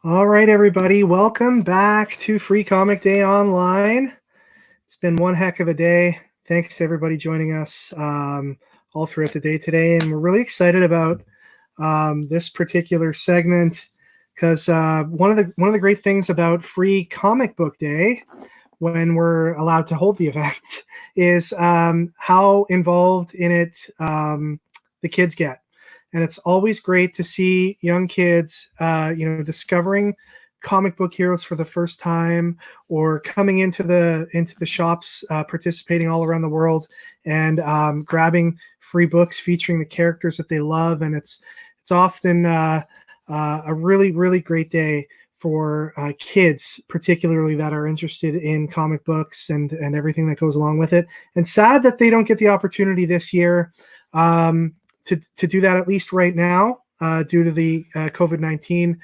All right, everybody, welcome back to Free Comic Day Online. It's been one heck of a day. Thanks to everybody joining us all throughout the day today, and we're really excited about this particular segment because one of the great things about Free Comic Book Day, when we're allowed to hold the event, is how involved in it the kids get. And it's always great to see young kids, discovering comic book heroes for the first time, or coming into the shops, participating all around the world, and grabbing free books featuring the characters that they love. And it's often a really great day for kids, particularly that are interested in comic books and everything that goes along with it. And sad that they don't get the opportunity this year. To do that, at least right now, due to the COVID-19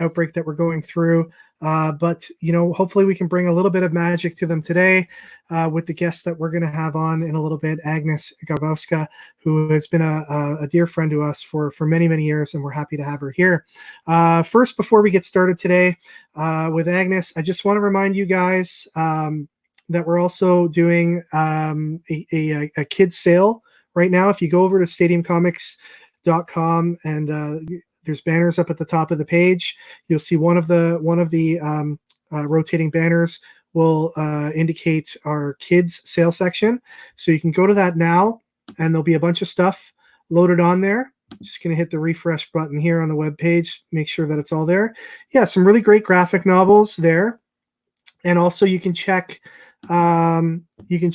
outbreak that we're going through. But hopefully we can bring a little bit of magic to them today with the guests that we're going to have on in a little bit, Agnes Garbowska, who has been a dear friend to us for many years, and we're happy to have her here. First, before we get started today with Agnes, I just want to remind you guys that we're also doing a kids sale right now. If you go over to stadiumcomics.com and there's banners up at the top of the page, you'll see one of the rotating banners will indicate our kids sale section. So you can go to that now, and there'll be a bunch of stuff loaded on there. Just going to hit the refresh button here on the web page, make sure that it's all there. Yeah, some really great graphic novels there. And also you can check you can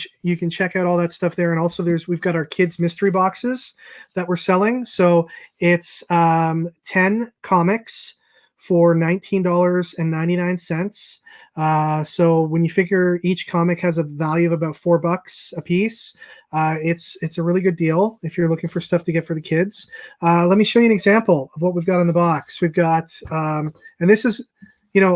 check out all that stuff there. And also we've got our kids mystery boxes that we're selling. So it's 10 comics for $19.99. So when you figure each comic has a value of about $4 a piece, it's a really good deal if you're looking for stuff to get for the kids. Let me show you an example of what we've got in the box. We've got, and this is,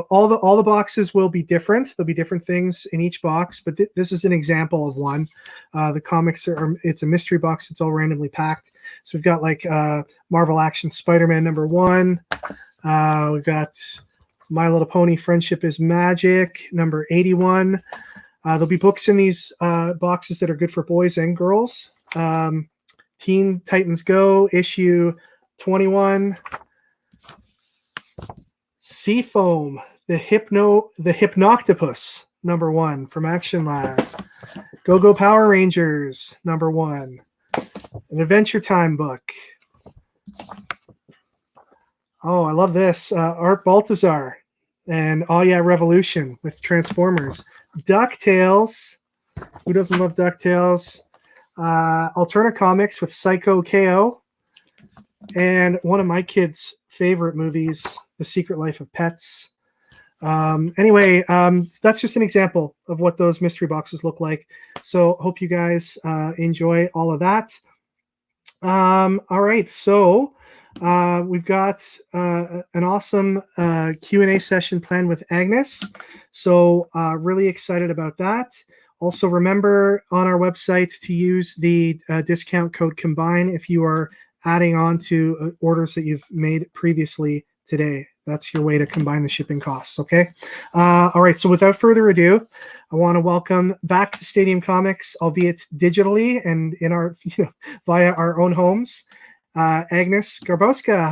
all the boxes will be different. There'll be different things in each box, but this is an example of one. The comics it's a mystery box. It's all randomly packed. So we've got like Marvel Action Spider-Man #1. We've got My Little Pony Friendship is Magic #81. There'll be books in these boxes that are good for boys and girls. Teen Titans Go issue 21. Seafoam, the Hypnoctopus #1 from Action Lab. Go Power Rangers #1. An Adventure Time book. Oh, I love this. Art Baltazar and Oh Yeah Revolution with Transformers. DuckTales. Who doesn't love DuckTales? Alterna Comics with Psycho KO. And one of my kids' favorite movies, The Secret Life of Pets. Anyway, that's just an example of what those mystery boxes look like. So hope you guys enjoy all of that. All right, so we've got an awesome Q&A session planned with Agnes. So really excited about that. Also, remember on our website to use the discount code COMBINE if you are adding on to orders that you've made previously today. That's your way to combine the shipping costs, okay? All right, so without further ado, I want to welcome back to Stadium Comics, albeit digitally and in our, via our own homes, Agnes Garbowska.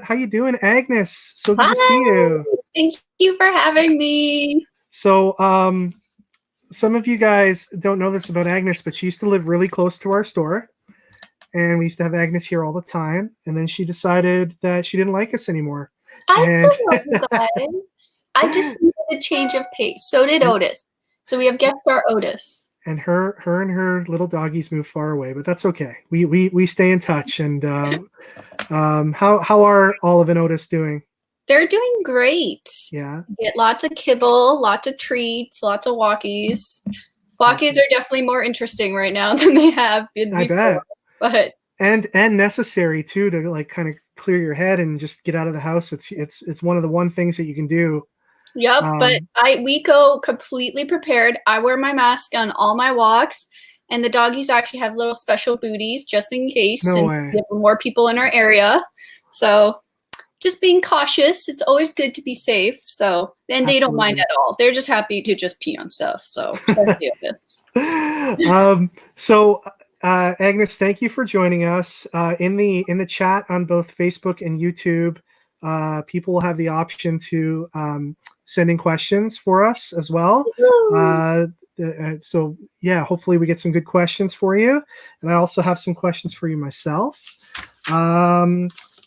How you doing, Agnes? So good to see you. Thank you for having me. So, some of you guys don't know this about Agnes, but she used to live really close to our store. And we used to have Agnes here all the time. And then she decided that she didn't like us anymore. I love you guys. I just needed a change of pace. So did Otis. So we have guest star Otis. And her and her little doggies move far away, but that's okay. We stay in touch. And how are Olive and Otis doing? They're doing great. Yeah. Get lots of kibble, lots of treats, lots of walkies. Walkies are definitely more interesting right now than they have been before. I bet. But and necessary too to like kind of clear your head and just get out of the house. It's one of the one things that you can do. Yep, but we go completely prepared. I wear my mask on all my walks, and the doggies actually have little special booties just in case. No and way. We have more people in our area, so just being cautious. It's always good to be safe. So, and they don't mind Absolutely. at all. They're just happy to just pee on stuff. So, especially if it's- Agnes, thank you for joining us. In the chat on both Facebook and YouTube, people will have the option to send in questions for us as well. So yeah, hopefully we get some good questions for you, and I also have some questions for you myself.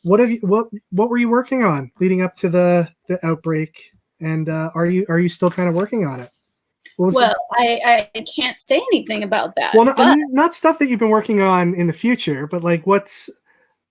What were you working on leading up to the outbreak, and are you still kind of working on it? Well, I can't say anything about that. Well, but not stuff that you've been working on in the future, but like what's,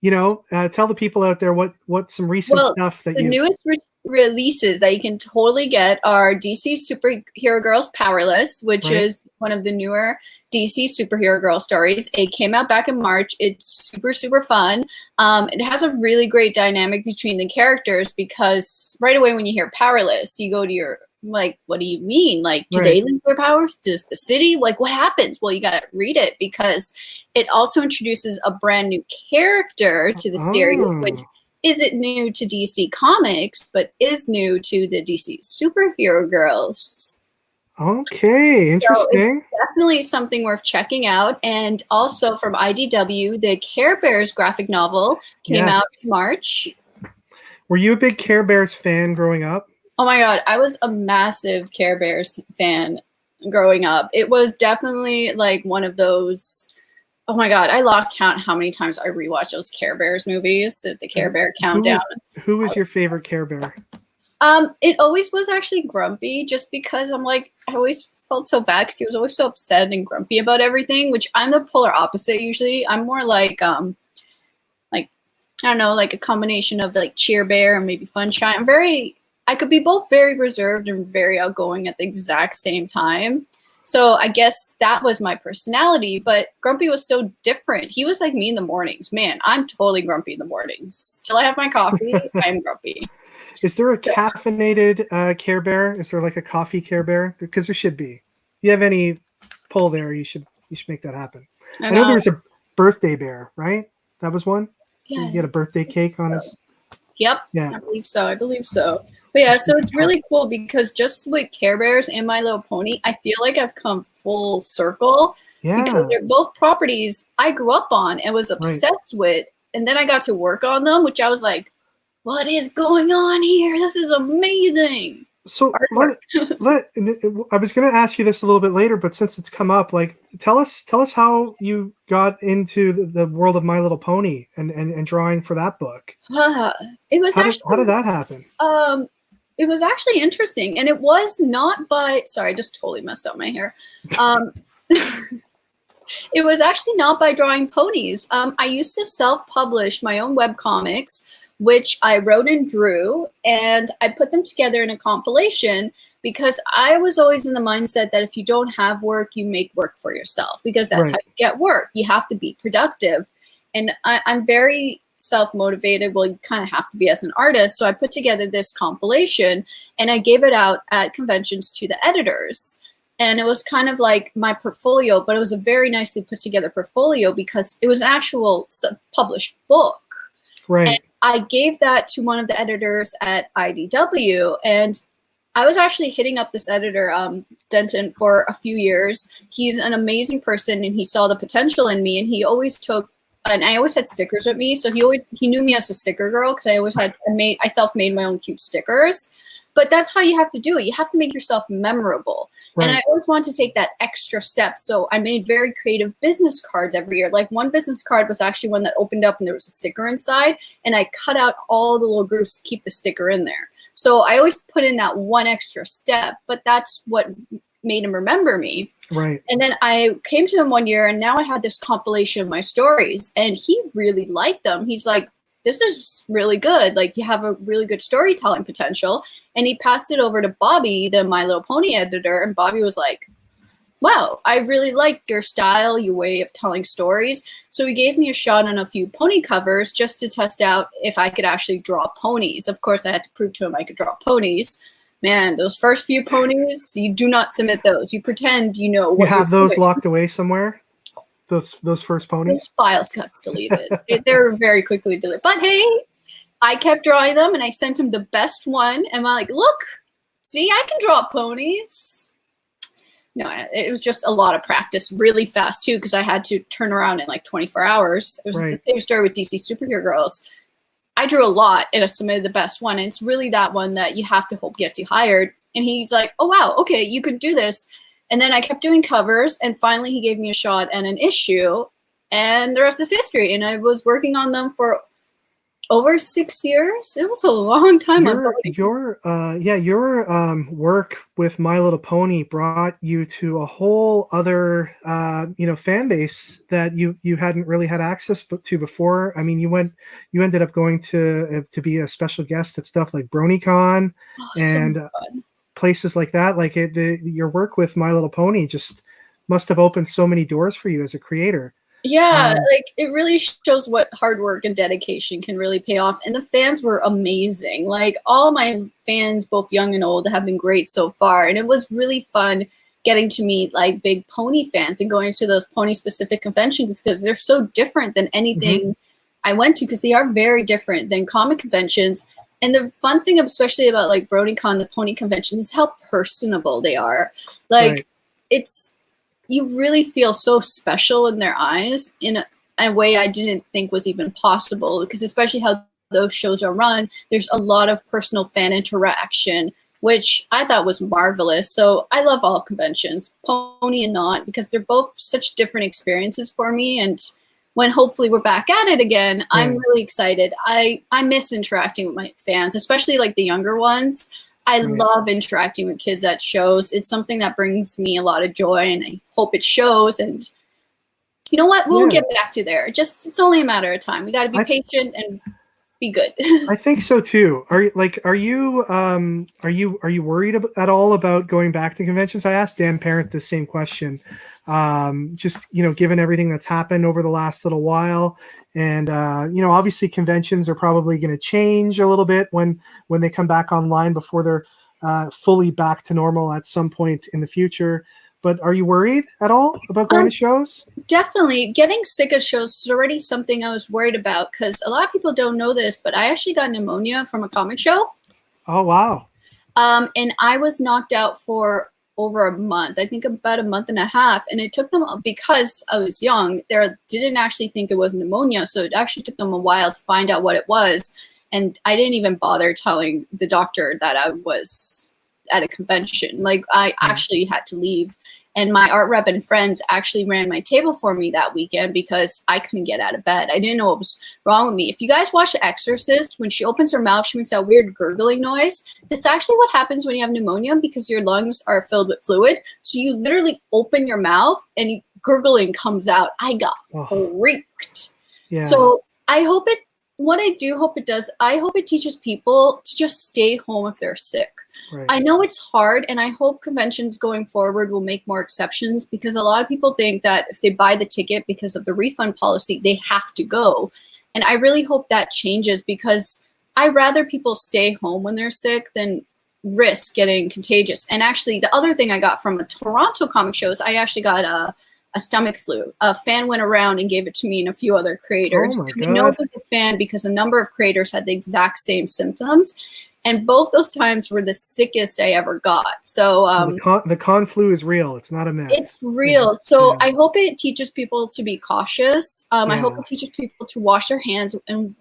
tell the people out there what some recent stuff that the you've... newest releases that you can totally get are DC Superhero Girls Powerless, which is one of the newer DC Superhero Girl stories. It came out back in March. It's super, super fun. It has a really great dynamic between the characters because right away when you hear Powerless, you go to your, like, what do you mean? Like, do they lose their powers? Does the city? Like, what happens? Well, you got to read it because it also introduces a brand new character to the series, which isn't new to DC Comics, but is new to the DC Superhero Girls. Okay, interesting. So it's definitely something worth checking out. And also from IDW, the Care Bears graphic novel came out in March. Were you a big Care Bears fan growing up? Oh my God, I was a massive Care Bears fan growing up. It was definitely like one of those, oh my God, I lost count how many times I rewatched those Care Bears movies, the Care Bear countdown. Who was your favorite Care Bear? It always was actually Grumpy, just because I'm like, I always felt so bad because he was always so upset and grumpy about everything, which I'm the polar opposite usually. I'm more like I don't know, like a combination of like Cheer Bear and maybe Funshine. I could be both very reserved and very outgoing at the exact same time. So I guess that was my personality, but Grumpy was so different. He was like me in the mornings. Man, I'm totally grumpy in the mornings. Till I have my coffee, I'm grumpy. Is there a caffeinated Care Bear? Is there like a coffee Care Bear? Because there should be. If you have any pull there, you should make that happen. I know there's a birthday bear, right? That was one? Yeah. You get a birthday cake on his... Yep. Yeah. I believe so. But yeah, so it's really cool because just with Care Bears and My Little Pony, I feel like I've come full circle. Yeah. Because they're both properties I grew up on and was obsessed with. And then I got to work on them, which I was like, what is going on here? This is amazing. So I was going to ask you this a little bit later, but since it's come up, like, tell us how you got into the world of My Little Pony and drawing for that book. It was how did that happen? It was actually interesting, and it was not by... Sorry, I just totally messed up my hair. It was actually not by drawing ponies. I used to self-publish my own webcomics, which I wrote and drew, and I put them together in a compilation because I was always in the mindset that if you don't have work, you make work for yourself, because that's how you get work. You have to be productive. And I'm very self-motivated. Well, you kind of have to be as an artist. So I put together this compilation and I gave it out at conventions to the editors. And it was kind of like my portfolio, but it was a very nicely put together portfolio because it was an actual published book. Right. And I gave that to one of the editors at IDW, and I was actually hitting up this editor, Denton, for a few years. He's an amazing person, and he saw the potential in me, and he always took, and I always had stickers with me, so he knew me as a sticker girl because I self-made my own cute stickers. But that's how you have to do it. You have to make yourself memorable. Right. And I always want to take that extra step. So I made very creative business cards every year. Like one business card was actually one that opened up and there was a sticker inside. And I cut out all the little grooves to keep the sticker in there. So I always put in that one extra step. But that's what made him remember me. Right. And then I came to him one year and now I had this compilation of my stories. And he really liked them. He's like, this is really good. Like, you have a really good storytelling potential. And he passed it over to Bobby, the My Little Pony editor. And Bobby was like, wow, I really like your style, your way of telling stories. So he gave me a shot on a few pony covers just to test out if I could actually draw ponies. Of course, I had to prove to him I could draw ponies. Man, those first few ponies, you do not submit those. You pretend you know what you have those doing. Locked away somewhere? Those first ponies? Those files got deleted. They're very quickly deleted. But hey, I kept drawing them, and I sent him the best one. And I'm like, look, see, I can draw ponies. No, it was just a lot of practice, really fast too, because I had to turn around in like 24 hours. It was the same story with DC Superhero Girls. I drew a lot and I submitted the best one. And it's really that one that you have to hope gets you hired. And he's like, oh, wow, okay, you could do this. And then I kept doing covers, and finally he gave me a shot at an issue, and the rest is history. And I was working on them for over 6 years. It was a long time. Your work with My Little Pony brought you to a whole other fan base that you hadn't really had access to before. I mean, you ended up going to be a special guest at stuff like BronyCon and so places like that. Like your work with My Little Pony just must have opened so many doors for you as a creator. Yeah, like it really shows what hard work and dedication can really pay off. And the fans were amazing. Like all my fans, both young and old, have been great so far. And it was really fun getting to meet like big pony fans and going to those pony specific conventions, because they're so different than anything I went to, because they are very different than comic conventions. And the fun thing, especially about like BronyCon, the pony convention, is how personable they are. Like you really feel so special in their eyes in a way I didn't think was even possible, because especially how those shows are run, there's a lot of personal fan interaction, which I thought was marvelous. So I love all conventions, pony and not, because they're both such different experiences for me. And when hopefully we're back at it again, I'm really excited. I miss interacting with my fans, especially like the younger ones. I love interacting with kids at shows. It's something that brings me a lot of joy, and I hope it shows. And you know what? We'll get back to there. It's only a matter of time. We got to be patient and be good. I think so too. Are you worried at all about going back to conventions? I asked Dan Parent the same question. Just given everything that's happened over the last little while, and obviously conventions are probably going to change a little bit when they come back online before they're fully back to normal at some point in the future. But are you worried at all about going to shows? Definitely. Getting sick of shows is already something I was worried about, because a lot of people don't know this, but I actually got pneumonia from a comic show. Oh, wow. And I was knocked out for over a month, I think about a month and a half. And it took them, because I was young, they didn't actually think it was pneumonia. So it actually took them a while to find out what it was. And I didn't even bother telling the doctor that I was at a convention. Like I actually had to leave, and my art rep and friends actually ran my table for me that weekend because I couldn't get out of bed. I didn't know what was wrong with me. If you guys watch The Exorcist, when she opens her mouth, she makes that weird gurgling noise. That's actually what happens when you have pneumonia, because your lungs are filled with fluid. So you literally open your mouth and gurgling comes out. I got freaked. Yeah. So what I do hope it does, I hope it teaches people to just stay home if they're sick. Right. I know it's hard, and I hope conventions going forward will make more exceptions, because a lot of people think that if they buy the ticket because of the refund policy, they have to go. And I really hope that changes, because I'd rather people stay home when they're sick than risk getting contagious. And actually, the other thing I got from a Toronto comic show is I actually got a stomach flu. A fan went around and gave it to me and a few other creators. Oh my God. I know it was a fan because a number of creators had the exact same symptoms. And both those times were the sickest I ever got. So the con flu is real. It's not a myth. It's real. So I hope it teaches people to be cautious. I hope it teaches people to wash their hands and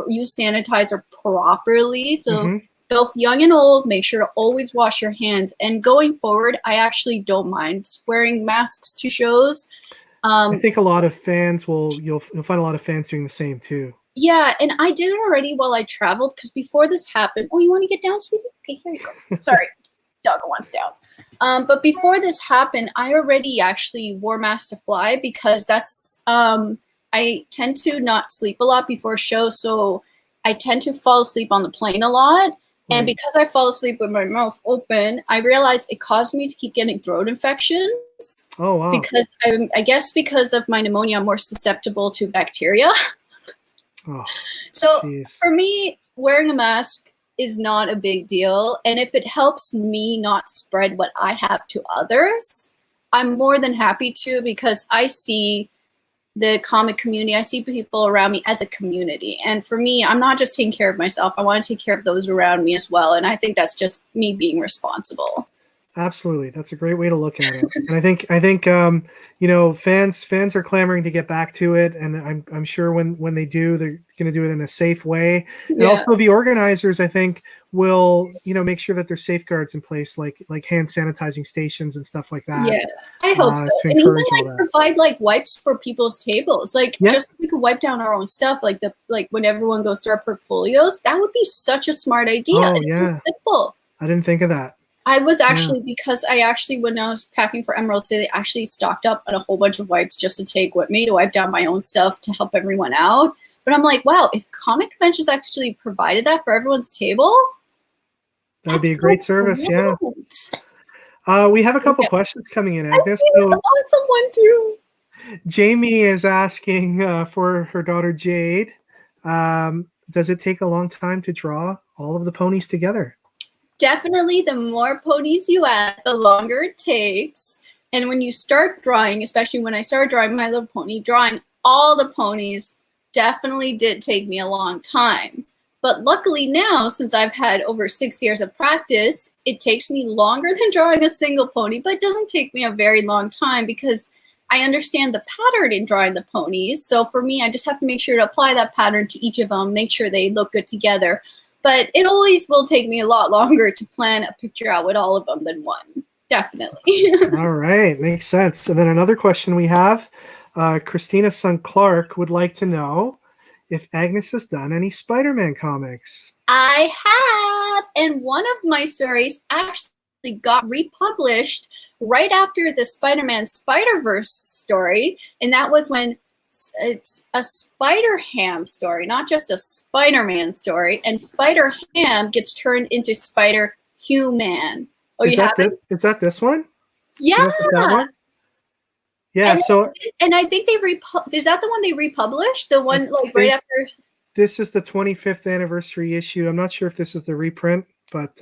use sanitizer properly. So both young and old, make sure to always wash your hands. And going forward, I actually don't mind wearing masks to shows. I think a lot of fans you'll find a lot of fans doing the same too. Yeah, and I did it already while I traveled, because before this happened, oh, you want to get down, sweetie? Okay, here you go. Sorry, doggo wants down. But before this happened, I already actually wore masks to fly, because that's I tend to not sleep a lot before shows, so I tend to fall asleep on the plane a lot. And because I fall asleep with my mouth open, I realized it caused me to keep getting throat infections. Oh, wow. Because I guess because of my pneumonia, I'm more susceptible to bacteria. Oh, so geez. For me, wearing a mask is not a big deal. And if it helps me not spread what I have to others, I'm more than happy to, because I see the comic community. I see people around me as a community. And for me, I'm not just taking care of myself. I want to take care of those around me as well. And I think that's just me being responsible. Absolutely, that's a great way to look at it. And I think fans are clamoring to get back to it, and I'm sure when they do, they're going to do it in a safe way. And also the organizers, I think, will make sure that there's safeguards in place, like hand sanitizing stations and stuff like that. Yeah, I hope so. To and even encourage all that. provide wipes for people's tables, just so we could wipe down our own stuff, when everyone goes through our portfolios. That would be such a smart idea. Oh, it's so simple. I didn't think of that. I was actually, because when I was packing for Emerald City, I actually stocked up on a whole bunch of wipes just to take with me to wipe down my own stuff to help everyone out. But I'm like, wow, if comic conventions actually provided that for everyone's table, that would be a great service. Yeah. We have a couple questions coming in, Agnes. I want someone too. Jamie is asking for her daughter Jade. Does it take a long time to draw all of the ponies together? Definitely, the more ponies you add, the longer it takes. And when you start drawing, especially when I started drawing My Little Pony, drawing all the ponies definitely did take me a long time. But luckily now, since I've had over 6 years of practice, it takes me longer than drawing a single pony, but it doesn't take me a very long time because I understand the pattern in drawing the ponies. So for me, I just have to make sure to apply that pattern to each of them, make sure they look good together. But it always will take me a lot longer to plan a picture out with all of them than one. Definitely. All right. Makes sense. And then another question we have, Christina's son Clark would like to know if Agnes has done any Spider-Man comics. I have. And one of my stories actually got republished right after the Spider-Man Spider-Verse story. And that was when it's a Spider-Ham story, not just a Spider-Man story. And Spider-Ham gets turned into Spider-Human. Oh, is that this one? Yeah. That one? Yeah. And I think is that the one they republished? The one right after. This is the 25th anniversary issue. I'm not sure if this is the reprint, but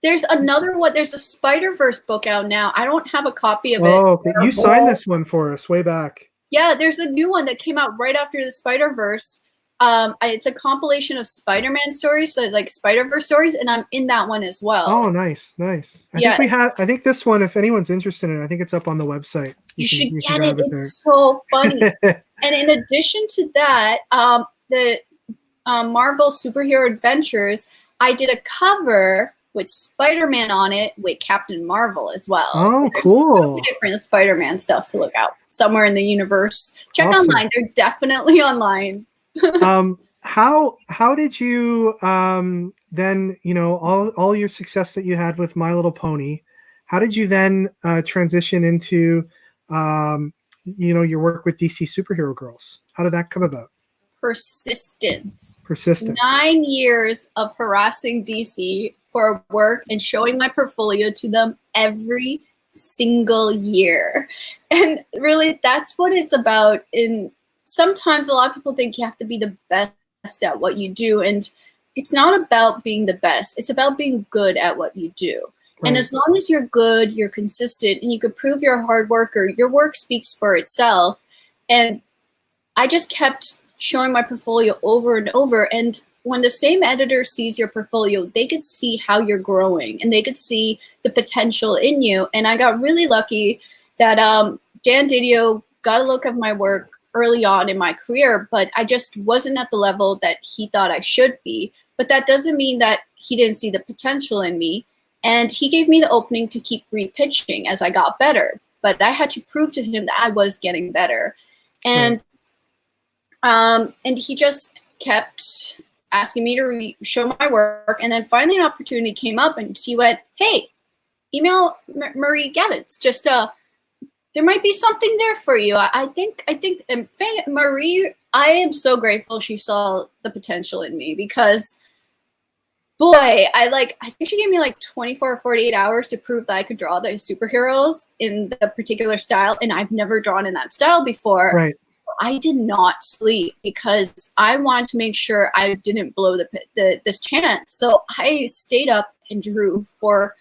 there's another one. There's a Spider-Verse book out now. I don't have a copy of it. Oh, okay. You signed this one for us way back. Yeah, there's a new one that came out right after the Spider-Verse. It's a compilation of Spider-Man stories, so it's like Spider-Verse stories, and I'm in that one as well. Oh, nice. I think this one, if anyone's interested in it, I think it's up on the website. You should get it. It's so funny. And in addition to that, the Marvel Superhero Adventures, I did a cover with Spider-Man on it with Captain Marvel as well. Oh, so cool. Different Spider-Man stuff to look out somewhere in the universe. Check online. They're definitely online. How did you then, all your success that you had with My Little Pony, how did you then transition into your work with DC Superhero Girls? How did that come about? Persistence. 9 years of harassing DC for work and showing my portfolio to them every single year. And really, that's what it's about. And sometimes a lot of people think you have to be the best at what you do. And it's not about being the best. It's about being good at what you do. Right. And as long as you're good, you're consistent, and you can prove you're a hard worker, your work speaks for itself. And I just kept showing my portfolio over and over. And when the same editor sees your portfolio, they could see how you're growing and they could see the potential in you. And I got really lucky that Dan Didio got a look at my work early on in my career, but I just wasn't at the level that he thought I should be. But that doesn't mean that he didn't see the potential in me. And he gave me the opening to keep repitching as I got better. But I had to prove to him that I was getting better. And he just kept asking me to show my work. And then finally an opportunity came up and he went, hey, email Marie Gavins. Just there might be something there for you. I think Marie, I am so grateful she saw the potential in me because boy, I think she gave me 24 or 48 hours to prove that I could draw the superheroes in the particular style. And I've never drawn in that style before. Right. I did not sleep because I wanted to make sure I didn't blow this chance. So I stayed up and drew for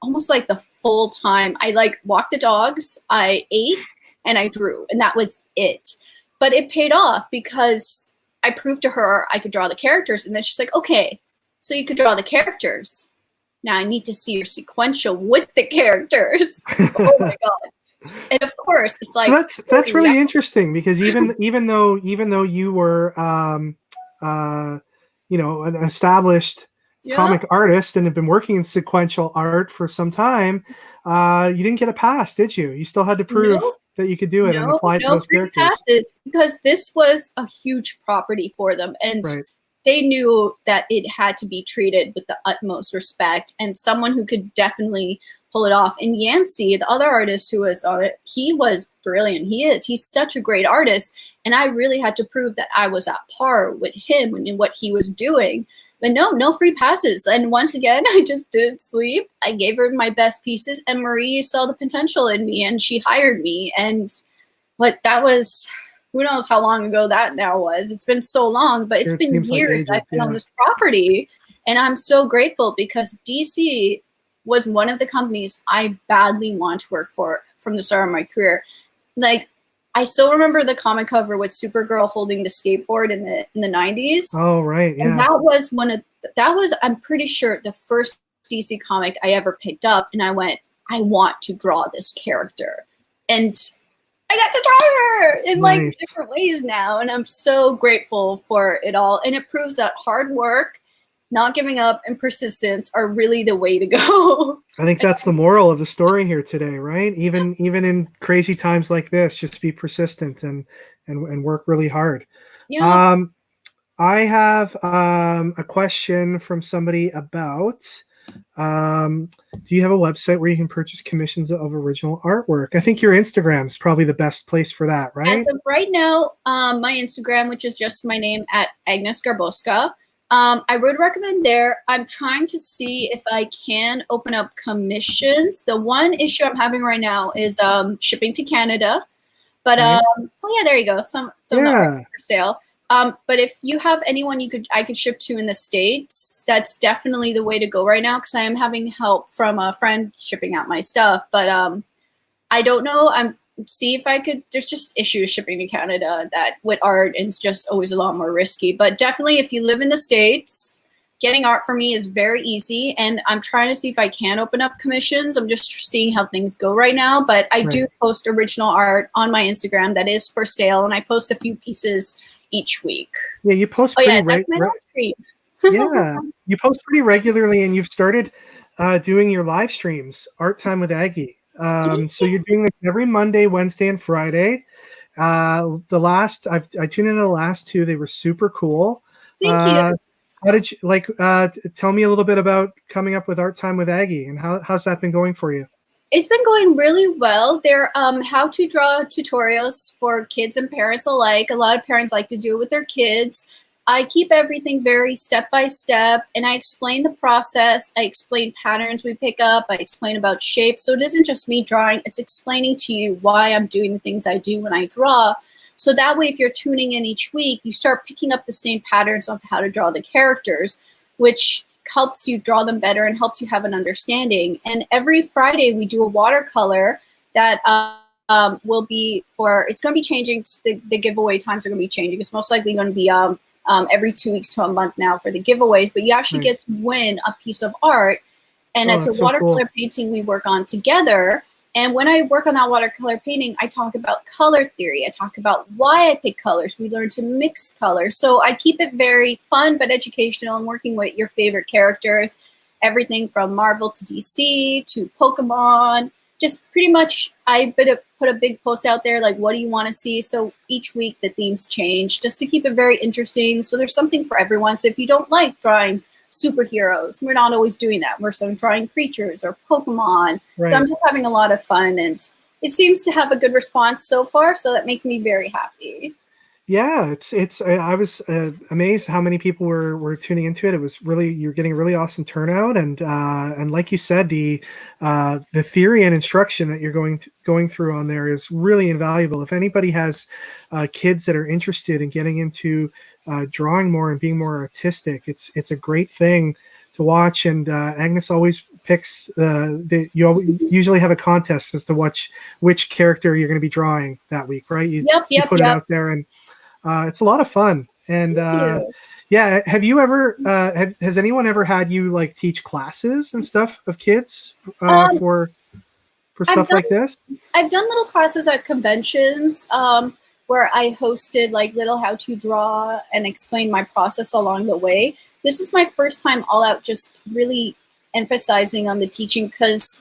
almost the full time. I walked the dogs. I ate. and I drew, and that was it. But it paid off because I proved to her I could draw the characters, and then she's like, okay, so you could draw the characters. Now I need to see your sequential with the characters. Oh my God. And of course, it's like, so that's really interesting, because even though you were an established comic artist and have been working in sequential art for some time, you didn't get a pass, did you? You still had to prove that you could do it and apply to those characters. Passes, because this was a huge property for them, and they knew that it had to be treated with the utmost respect, and someone who could definitely pull it off. And Yancey, the other artist who was on it, he was brilliant. He's such a great artist, and I really had to prove that I was at par with him and what he was doing. But no free passes. And once again, I just didn't sleep. I gave her my best pieces, and Marie saw the potential in me, and she hired me. And that was, who knows how long ago that now was. It's been so long, but it's been years I've been on this property. And I'm so grateful, because DC was one of the companies I badly want to work for from the start of my career. Like, I still remember the comic cover with Supergirl holding the skateboard in the 90s. Oh, right, yeah. And that was, I'm pretty sure, the first DC comic I ever picked up, and I went, I want to draw this character. And I got to draw her in like different ways now, and I'm so grateful for it all. And it proves that hard work, not giving up, and persistence are really the way to go. I think that's the moral of the story here today, right? Even in crazy times like this, just be persistent and work really hard. Yeah. I have a question from somebody about, do you have a website where you can purchase commissions of original artwork? I think your Instagram is probably the best place for that, right? As of right now, my Instagram, which is just my name at Agnes Garbowska, I would recommend there. I'm trying to see if I can open up commissions. The one issue I'm having right now is shipping to Canada. But there you go. Some for sale. But if you have anyone I could ship to in the States, that's definitely the way to go right now, because I am having help from a friend shipping out my stuff. But I don't know. See if I could. There's just issues shipping to Canada that with art, and it's just always a lot more risky. But definitely, if you live in the States, getting art for me is very easy. And I'm trying to see if I can open up commissions. I'm just seeing how things go right now. But I do post original art on my Instagram that is for sale, and I post a few pieces each week. Yeah, you post pretty regularly. Yeah, you post pretty regularly, and you've started doing your live streams, Art Time with Aggie. So you're doing this every Monday, Wednesday, and Friday. I tuned into the last two. They were super cool. Thank you. How did you tell me a little bit about coming up with Art Time with Aggie, and how's that been going for you? It's been going really well. They're how to draw tutorials for kids and parents alike. A lot of parents like to do it with their kids. I keep everything very step by step, and I explain the process. I explain patterns we pick up. I explain about shape. So it isn't just me drawing. It's explaining to you why I'm doing the things I do when I draw. So that way, if you're tuning in each week, you start picking up the same patterns of how to draw the characters, which helps you draw them better and helps you have an understanding. And every Friday, we do a watercolor that will be it's going to be changing. The giveaway times are going to be changing. It's most likely going to be every 2 weeks to a month now for the giveaways, but you actually get to win a piece of art, and it's a watercolor painting we work on together. And when I work on that watercolor painting, I talk about color theory. I talk about why I pick colors. We learn to mix colors. So I keep it very fun but educational, and working with your favorite characters, everything from Marvel to DC to Pokemon. Just pretty much, I put a big post out there, like, what do you want to see? So each week the themes change, just to keep it very interesting. So there's something for everyone. So if you don't like drawing superheroes, we're not always doing that. We're some drawing creatures or Pokemon. Right. So I'm just having a lot of fun, and it seems to have a good response so far. So that makes me very happy. Yeah, I was amazed how many people were tuning into it. It was you're getting a really awesome turnout, and like you said, the theory and instruction that you're going through on there is really invaluable. If anybody has kids that are interested in getting into drawing more and being more artistic, it's a great thing to watch. And Agnes always picks usually have a contest as to which character you're going to be drawing that week, right? You put it out there, and it's a lot of fun. And yeah, have you ever has anyone ever had you like teach classes and stuff of kids for stuff like this? I've done little classes at conventions where I hosted like little how to draw and explain my process along the way. This is my first time all out just really emphasizing on the teaching, because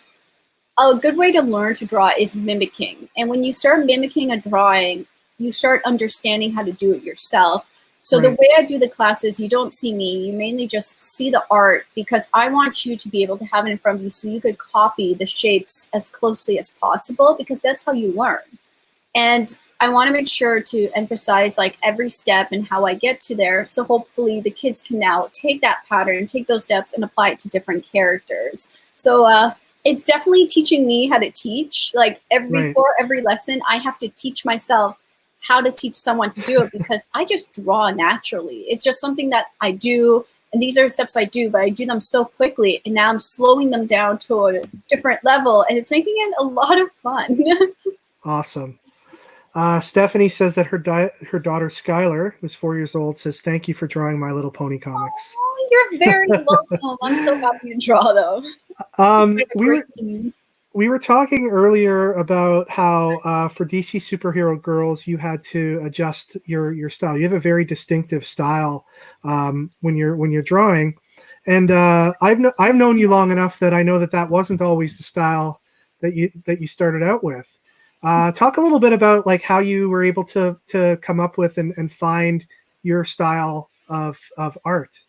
a good way to learn to draw is mimicking. And when you start mimicking a drawing, you start understanding how to do it yourself. So the way I do the classes, you don't see me, you mainly just see the art, because I want you to be able to have it in front of you so you could copy the shapes as closely as possible, because that's how you learn. And I want to make sure to emphasize like every step and how I get to there. So hopefully the kids can now take that pattern, take those steps and apply it to different characters. So it's definitely teaching me how to teach. Like before every lesson, I have to teach myself how to teach someone to do it, because I just draw naturally. It's just something that I do, and these are steps I do, but I do them so quickly, and now I'm slowing them down to a different level, and it's making it a lot of fun. Awesome. Stephanie says that her daughter Skylar, who's 4 years old, says, "Thank you for drawing My Little Pony comics." Oh, you're very welcome. I'm so happy to draw, though. We were talking earlier about how for DC Superhero Girls you had to adjust your style. You have a very distinctive style when you're drawing, and I've known you long enough that I know that wasn't always the style that you started out with. Talk a little bit about like how you were able to come up with and find your style of art.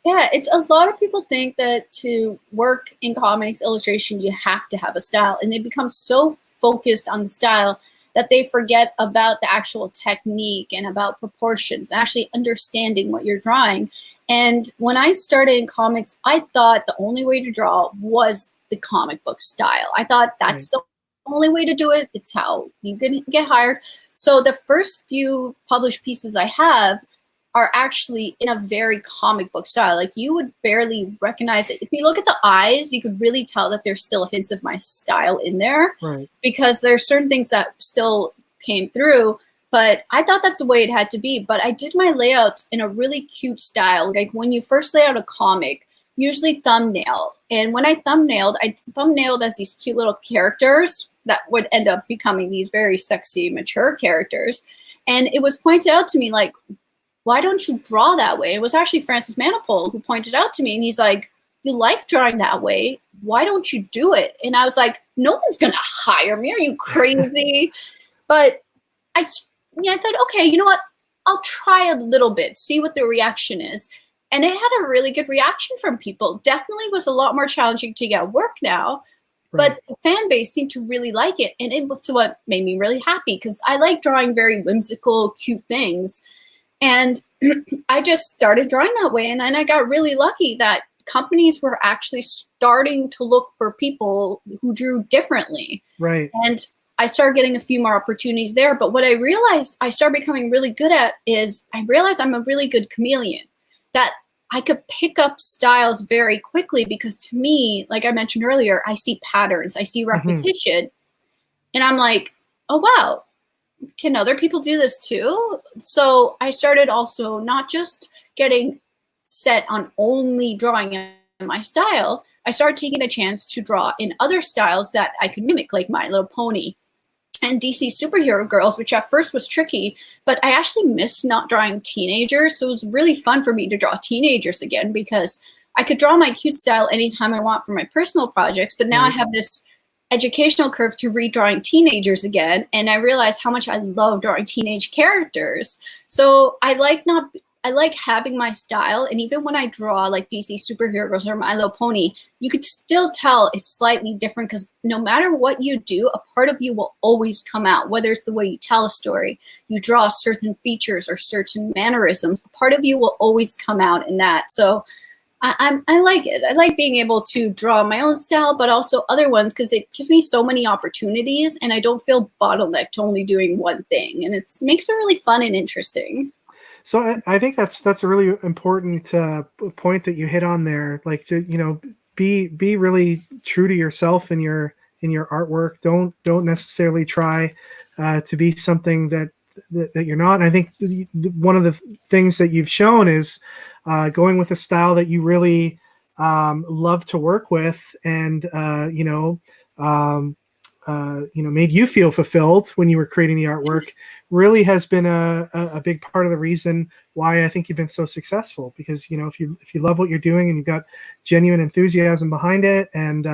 Yeah, it's a lot of people think that to work in comics illustration, you have to have a style, and they become so focused on the style that they forget about the actual technique and about proportions, actually understanding what you're drawing. And when I started in comics, I thought the only way to draw was the comic book style. I thought that's the only way to do it. It's how you get hired. So the first few published pieces I have are actually in a very comic book style. Like you would barely recognize it. If you look at the eyes, you could really tell that there's still hints of my style in there, because there's certain things that still came through, but I thought that's the way it had to be. But I did my layouts in a really cute style. Like when you first lay out a comic, usually thumbnail. And when I thumbnailed as these cute little characters that would end up becoming these very sexy, mature characters. And it was pointed out to me like, why don't you draw that way? It was actually Francis Manipul who pointed out to me, and he's like, you like drawing that way. Why don't you do it? And I was like, no one's going to hire me. Are you crazy? But I thought, okay, you know what? I'll try a little bit, see what the reaction is. And it had a really good reaction from people. Definitely was a lot more challenging to get work now, but the fan base seemed to really like it. And it was what made me really happy, because I like drawing very whimsical, cute things. And I just started drawing that way. And then I got really lucky that companies were actually starting to look for people who drew differently. And I started getting a few more opportunities there. But what I realized I started becoming really good at is I realized I'm a really good chameleon, that I could pick up styles very quickly, because to me, like I mentioned earlier, I see patterns, I see repetition, and I'm like, oh, wow. Can other people do this too? So I started also not just getting set on only drawing in my style. I started taking the chance to draw in other styles that I could mimic, like My Little Pony and DC Superhero Girls, which at first was tricky, but I actually missed not drawing teenagers. So it was really fun for me to draw teenagers again, because I could draw my cute style anytime I want for my personal projects. But now I have this educational curve to redrawing teenagers again, and I realized how much I love drawing teenage characters. So I like having my style, and even when I draw like DC Superheroes or My Little Pony, you could still tell it's slightly different, because no matter what you do, a part of you will always come out. Whether it's the way you tell a story, you draw certain features or certain mannerisms, a part of you will always come out in that. So I like it. I like being able to draw my own style, but also other ones, because it gives me so many opportunities, and I don't feel bottlenecked to only doing one thing, and it makes it really fun and interesting. So I think that's a really important point that you hit on there. Like, be really true to yourself in your artwork. Don't necessarily try to be something that you're not. And I think one of the things that you've shown is going with a style that you really love to work with, and made you feel fulfilled when you were creating the artwork, really has been a big part of the reason why I think you've been so successful. Because if you love what you're doing and you've got genuine enthusiasm behind it, and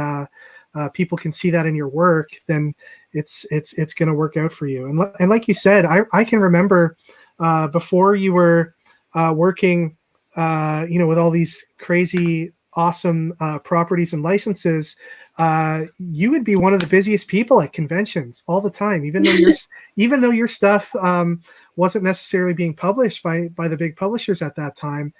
people can see that in your work, then it's going to work out for you. And like you said, I can remember before you were working with all these crazy awesome properties and licenses, you would be one of the busiest people at conventions all the time, even though your stuff wasn't necessarily being published by the big publishers at that time.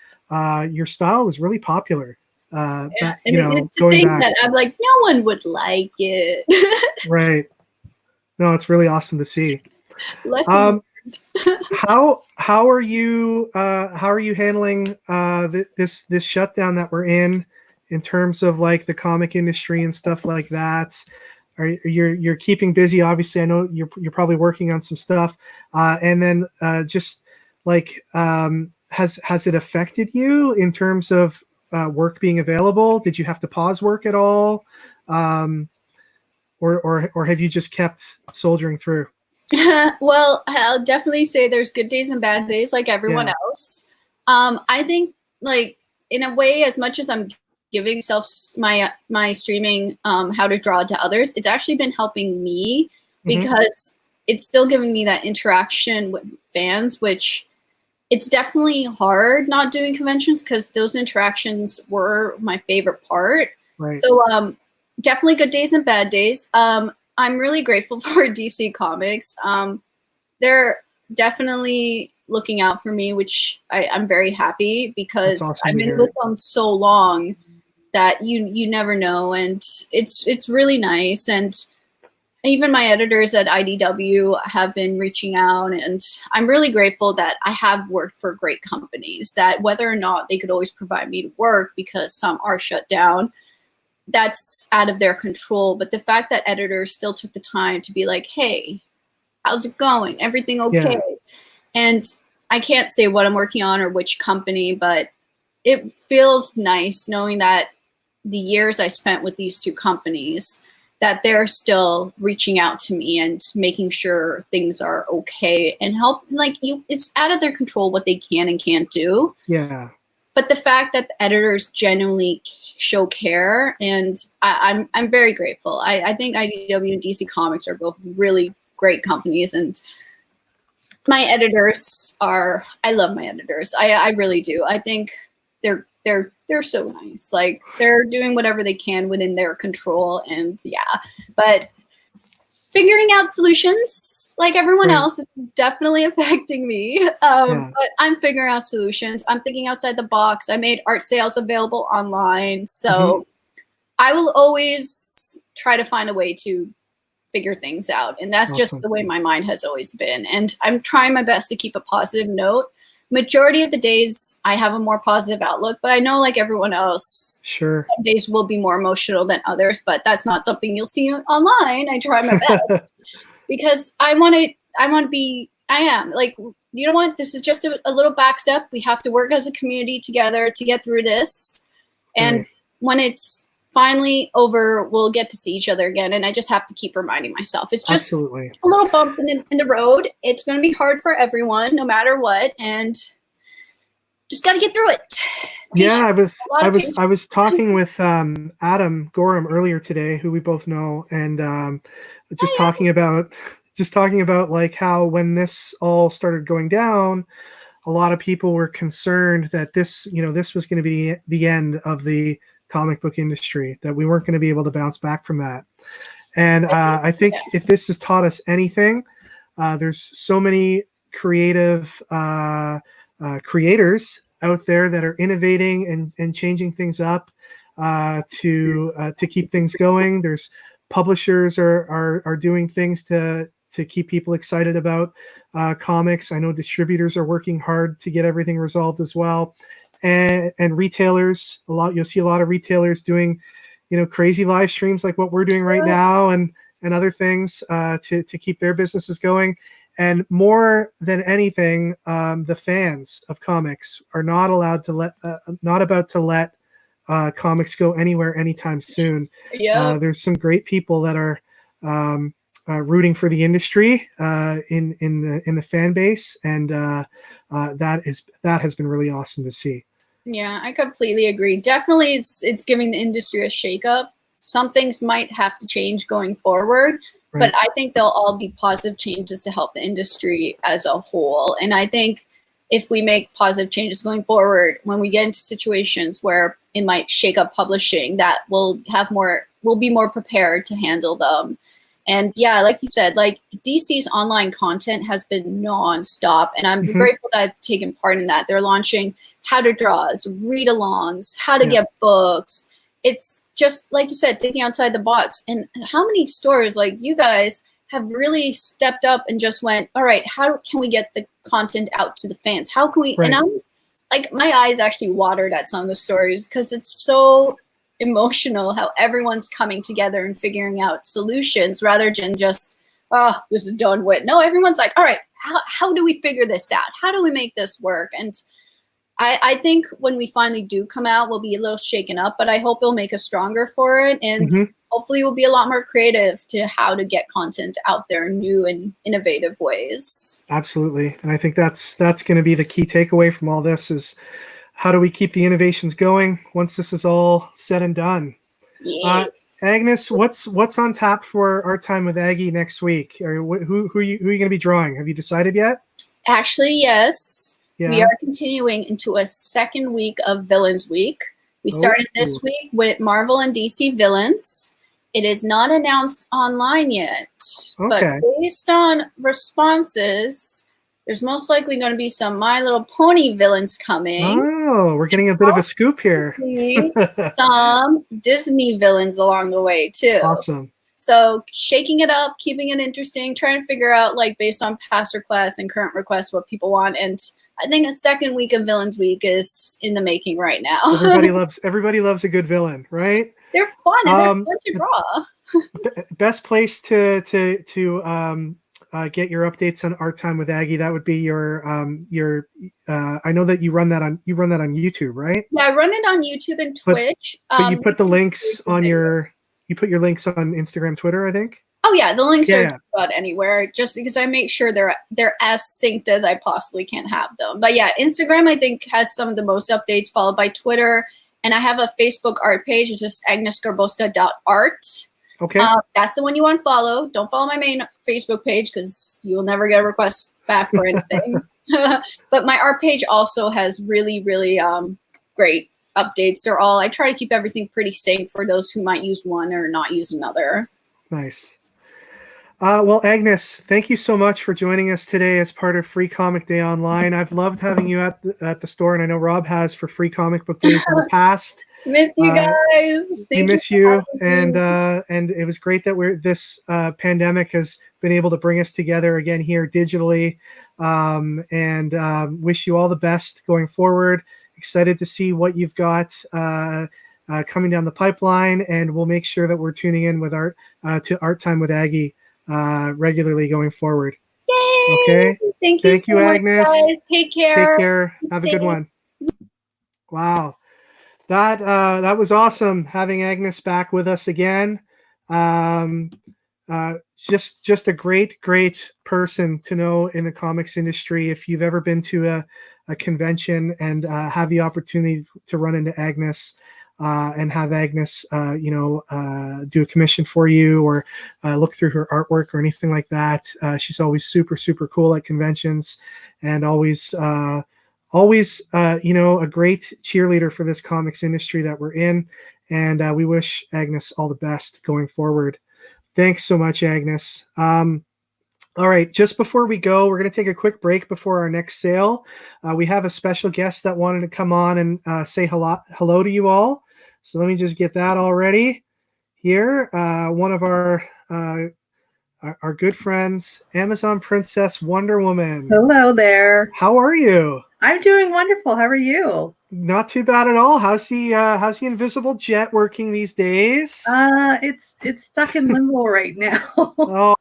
Your style was really popular. It's a going thing back. that I'm like, no one would like it. Right. No, it's really awesome to see. How are you handling this shutdown that we're in terms of like the comic industry and stuff like that? You're keeping busy? Obviously, I know you're probably working on some stuff, and then just like has it affected you in terms of work being available? Did you have to pause work at all, or have you just kept soldiering through? Well, I'll definitely say there's good days and bad days, like everyone else. I think, like, in a way, as much as I'm giving my streaming how to draw to others, it's actually been helping me because it's still giving me that interaction with fans, which it's definitely hard not doing conventions because those interactions were my favorite part. Right. So definitely good days and bad days. I'm really grateful for DC Comics. They're definitely looking out for me, which I'm very happy because awesome. I've been with them so long that you never know, and it's really nice. And even my editors at IDW have been reaching out, and I'm really grateful that I have worked for great companies that whether or not they could always provide me to work because some are shut down, that's out of their control. But the fact that editors still took the time to be like, hey, how's it going? Everything okay? Yeah. And I can't say what I'm working on or which company, but it feels nice knowing that the years I spent with these two companies, that they're still reaching out to me and making sure things are okay and help. Like, it's out of their control what they can and can't do. Yeah. But the fact that the editors genuinely show care, and I'm very grateful. I think IDW and DC Comics are both really great companies, and my editors I love my editors. I really do. I think they're so nice. Like, they're doing whatever they can within their control, and but figuring out solutions like everyone else is definitely affecting me. But I'm figuring out solutions. I'm thinking outside the box. I made art sales available online. So I will always try to find a way to figure things out. And that's just the way my mind has always been. And I'm trying my best to keep a positive note. Majority of the days I have a more positive outlook, but I know, like everyone else, sure, some days will be more emotional than others, but that's not something you'll see online. I try my best because I am like, you know what? This is just a little back step. We have to work as a community together to get through this. And when it's finally over, we'll get to see each other again. And I just have to keep reminding myself. It's just a little bump in the road. It's going to be hard for everyone, no matter what. And just got to get through it. Yeah, I was talking with Adam Gorham earlier today, who we both know, and just talking about like how when this all started going down, a lot of people were concerned that this was going to be the end of the comic book industry, that we weren't going to be able to bounce back from that. And I think if this has taught us anything, there's so many creative creators out there that are innovating and changing things up to keep things going. There's publishers are doing things to keep people excited about comics. I know distributors are working hard to get everything resolved as well. and retailers. You'll see a lot of retailers doing, crazy live streams like what we're doing right now, and other things to keep their businesses going. And more than anything, the fans of comics are not about to let comics go anywhere anytime soon. Yeah. There's some great people that are rooting for the industry in the fan base, and that has been really awesome to see. Yeah, I completely agree. Definitely, it's giving the industry a shakeup. Some things might have to change going forward, Right. but I think they'll all be positive changes to help the industry as a whole. And I think if we make positive changes going forward, when we get into situations where it might shake up publishing, that we'll be more prepared to handle them. And yeah, like you said, like DC's online content has been nonstop, and I'm grateful that I've taken part in that. They're launching how to draws, read-alongs, how to get books. It's just like you said, thinking outside the box. And how many stores like you guys have really stepped up and just went, all right, how can we get the content out to the fans? How can we? Right. And I'm like, my eyes actually watered at some of the stories because it's so emotional how everyone's coming together and figuring out solutions rather than just, oh, this is done with. No, everyone's like, all right, how do we figure this out? How do we make this work? And I think when we finally do come out, we'll be a little shaken up, but I hope it'll make us stronger for it. And hopefully we'll be a lot more creative to how to get content out there in new and innovative ways. Absolutely. And I think that's going to be the key takeaway from all this is, how do we keep the innovations going once this is all said and done? Yeah. Agnes, what's on tap for Art Time with Aggie next week? Or who are you going to be drawing? Have you decided yet? Actually, yes. Yeah. We are continuing into a second week of Villains Week. We started this week with Marvel and DC villains. It is not announced online yet, but based on responses, there's most likely going to be some My Little Pony villains coming. Oh, we're getting a bit of a scoop here. Some Disney villains along the way, too. Awesome. So shaking it up, keeping it interesting, trying to figure out, like, based on past requests and current requests, what people want. And I think a second week of Villains Week is in the making right now. Everybody loves a good villain, right? They're fun and they're fun to draw. Best place to get your updates on Art Time with Aggie, that would be your I know that you run that on YouTube, right? Yeah, I run it on YouTube and Twitch. But you put the links on your links on Instagram, Twitter, I think. Oh yeah, the links are just about anywhere, just because I make sure they're as synced as I possibly can have them. But yeah, Instagram I think has some of the most updates, followed by Twitter, and I have a Facebook art page. It's just agnesgarbowska.art. Okay. That's the one you want to follow. Don't follow my main Facebook page because you'll never get a request back for anything. But my art page also has really, really great updates. I try to keep everything pretty synced for those who might use one or not use another. Nice. Well, Agnes, thank you so much for joining us today as part of Free Comic Day Online. I've loved having you at the store, and I know Rob has for Free Comic Book Days in the past. Miss you guys. We miss you, and it was great that this pandemic has been able to bring us together again here digitally. And wish you all the best going forward. Excited to see what you've got coming down the pipeline, and we'll make sure that we're tuning in with to Art Time with Aggie regularly going forward. Yay! Okay. Thank you so Agnes. Much, guys. Take care. Take care. Have a good one. Wow. That was awesome having Agnes back with us again. Just a great person to know in the comics industry. If you've ever been to a convention and have the opportunity to run into Agnes, and have Agnes, do a commission for you or look through her artwork or anything like that. She's always super, super cool at conventions, and always, a great cheerleader for this comics industry that we're in. And we wish Agnes all the best going forward. Thanks so much, Agnes. All right, just before we go, we're going to take a quick break before our next sale. We have a special guest that wanted to come on and say hello to you all. So let me just get that all ready here. One of our good friends, Amazon Princess Wonder Woman. Hello there. How are you? I'm doing wonderful. How are you? Not too bad at all. How's the invisible jet working these days? It's stuck in limbo right now. Oh,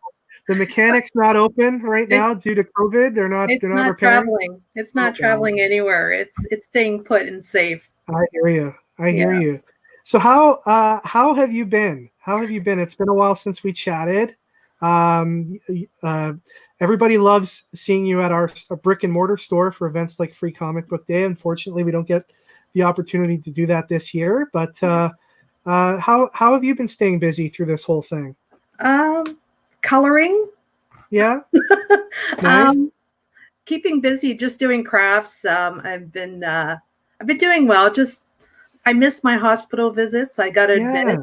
the mechanic's not open right It, now due to COVID. They're not it's not repairing. traveling. It's Oh, not traveling anywhere. It's staying put and safe. I hear you. I hear Yeah. you. So how have you been? How have you been? It's been a while since we chatted. Um, Everybody loves seeing you at our brick and mortar store for events like Free Comic Book Day. Unfortunately, we don't get the opportunity to do that this year. But how have you been staying busy through this whole thing? Coloring. Yeah. Nice. Keeping busy, just doing crafts. I've been doing well. Just I miss my hospital visits. I got to admit it,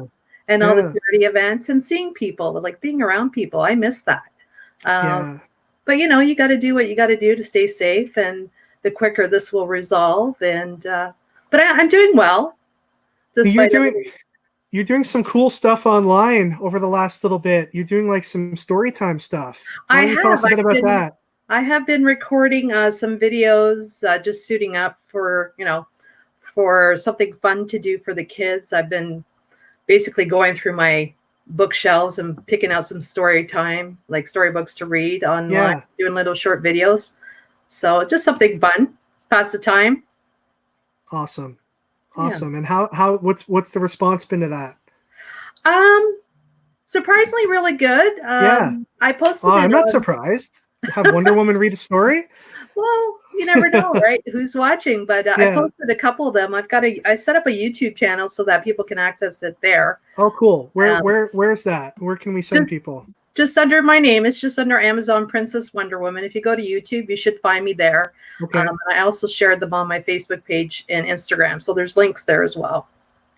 and all the charity events and seeing people, like being around people. I miss that. But you got to do what you got to do to stay safe, and the quicker this will resolve. And but I'm doing well. You're doing some cool stuff online over the last little bit. You're doing like some story time stuff. Why don't you tell us a bit about that? I have been recording some videos, just suiting up for for something fun to do for the kids. I've been basically going through my bookshelves and picking out some story time, like storybooks to read online, doing little short videos. So just something fun, pass the time. Awesome. And what's the response been to that? Surprisingly really good. I posted I'm not surprised. Have Wonder Woman read a story? Well, you never know, right? Who's watching? But I posted a couple of them. I set up a YouTube channel so that people can access it there. Oh, cool. Where's that? Where can we send people? Just under my name. It's just under Amazon Princess Wonder Woman. If you go to YouTube, you should find me there. Okay. And I also shared them on my Facebook page and Instagram. So there's links there as well.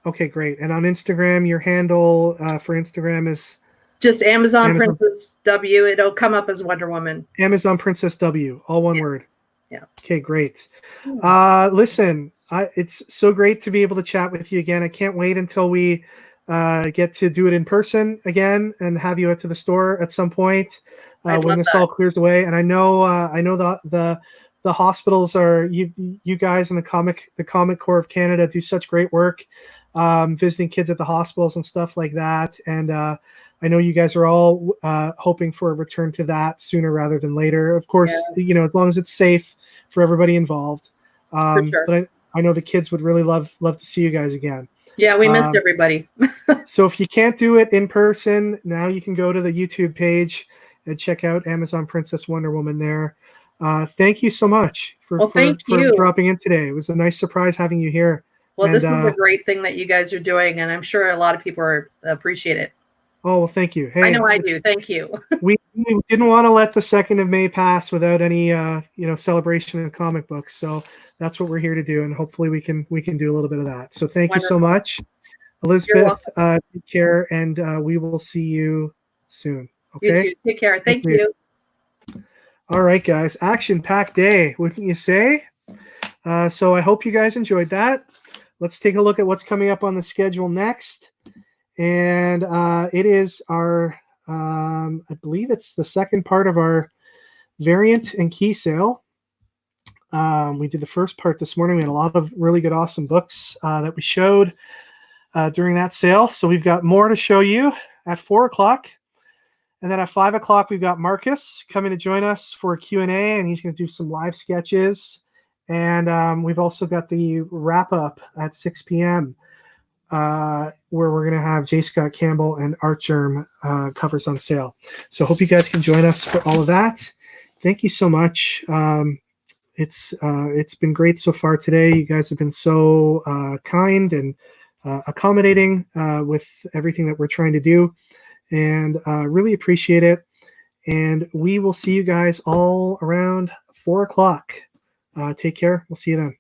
Okay, great. And on Instagram, your handle for Instagram is? Just Amazon Princess W. It'll come up as Wonder Woman. Amazon Princess W. All one word. Yeah. Okay, great. Listen, it's so great to be able to chat with you again. I can't wait until we get to do it in person again and have you out to the store at some point when this all clears away. And I know the hospitals are you guys in the Comic Corps of Canada do such great work visiting kids at the hospitals and stuff like that. And I know you guys are all hoping for a return to that sooner rather than later. Of course, as long as it's safe for everybody involved. For sure. But I know the kids would really love to see you guys again. Yeah, we missed everybody. So if you can't do it in person, now you can go to the YouTube page and check out Amazon Princess Wonder Woman there. Thank you so much for dropping in today. It was a nice surprise having you here. Well, this is a great thing that you guys are doing, and I'm sure a lot of people appreciate it. Oh, well, thank you. Hey, I know I do. Thank you. we didn't want to let the 2nd of May pass without any celebration in comic books. So that's what we're here to do, and hopefully we can do a little bit of that. So thank you so much, Elizabeth. Take care, and we will see you soon. Okay. You too. Take care. Thank you. All right, guys. Action-packed day, wouldn't you say? So I hope you guys enjoyed that. Let's take a look at what's coming up on the schedule next. And it is our, I believe it's the second part of our variant and key sale. We did the first part this morning. We had a lot of really good, awesome books that we showed during that sale. So we've got more to show you at 4:00. And then at 5:00, we've got Marcus coming to join us for a Q&A, and he's going to do some live sketches. And we've also got the wrap-up at 6 p.m., where we're going to have J. Scott Campbell and Art Germ covers on sale. So hope you guys can join us for all of that. Thank you so much. It's been great so far today. You guys have been so kind and accommodating with everything that we're trying to do, and really appreciate it. And we will see you guys all around 4:00. Take care. We'll see you then.